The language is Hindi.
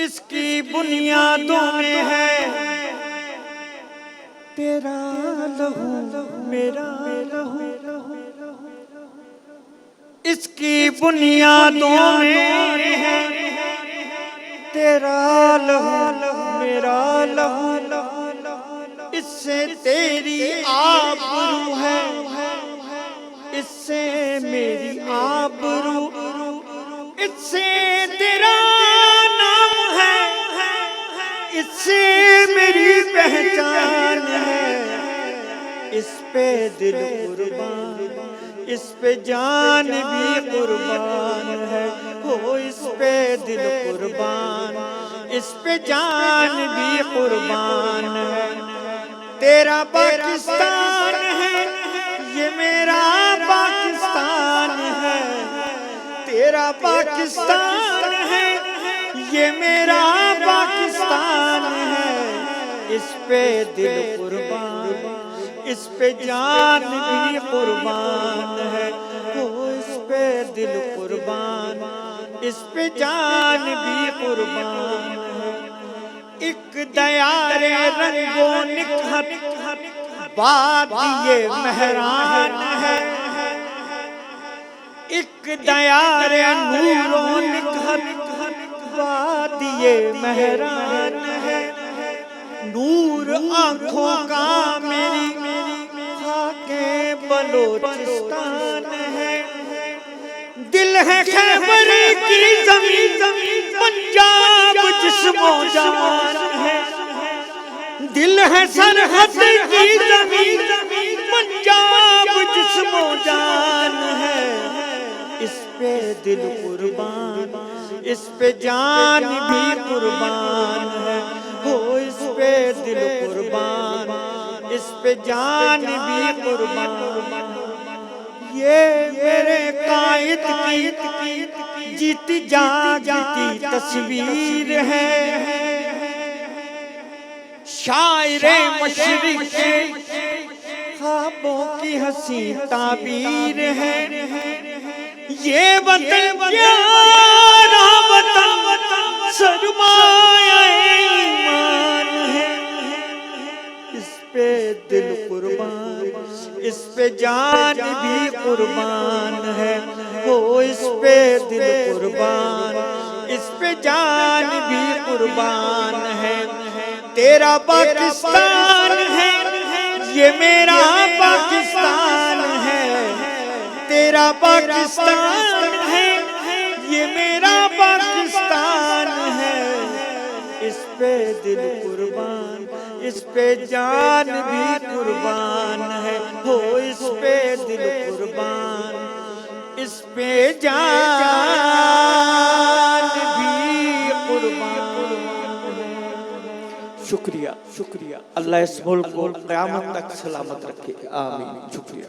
इसकी बुनियादों में है तेरा लहू मेरा लहू, इसकी बुनियादों में है तेरा लहू मेरा लहू, इससे तेरी आबरू है, इससे मेरी आबरू, इससे तेरा नाम है, इससे मेरी पहचान है। इस पे दिल कुर्बान, इस पे जान भी कुर्बान है। हो इस पे दिल कुर्बान, इस पे जान भी कुर्बान है। तेरा पाकिस्तान है ये मेरा पाकिस्तान है, तेरा पाकिस्तान है ये मेरा पाकिस्तान है। इस पे दिल कुर्बान, इस पे जान भी कुर्बान है। हो इस पे दिल कुर्बान, इस पे जान भी कुर्बान है। एक दयारे रंगो निखत बात ये मेहरान है, एक दयारे नूरो निखत बात ये मेहरान है। नूर आँखों का मेरी खाके बलोचिस्तान है। दिल है खैबर की ज़मीन, पंजाब जिस्मो जान है। दिल है सरहद की ज़मीन, पंजाब जिस्मो जान है। इस पे दिल कुर्बान, इस पे जान भी कुर्बान है। हो इस पे दिल कुर्बान, इस पे जान भी कुर्बान। ये मेरे कायद की जीती जागती तस्वीर है। शायरे मशरिक़ के ख्वाबों की हंसी ताबीर है। ये वतन प्यारा वतन सरमाया ईमान है। इस पे दिल कुर्बान, इस पे जान भी कुर्बान है। हो इस पे दिल कुर्बान, इस पे जान भी कुर्बान है। तेरा पाकिस्तान है ये मेरा पाकिस्तान है, तेरा पाकिस्तान है ये मेरा पाकिस्तान है। इस पे दिल कुर्बान, इस पे जान भी कुर्बान है। हो इस पे दिल कुर्बान, इस पे जान भी कुर्बान है। शुक्रिया शुक्रिया। अल्लाह इस मुल्क को क़यामत तक सलामत रखे। आमीन। शुक्रिया।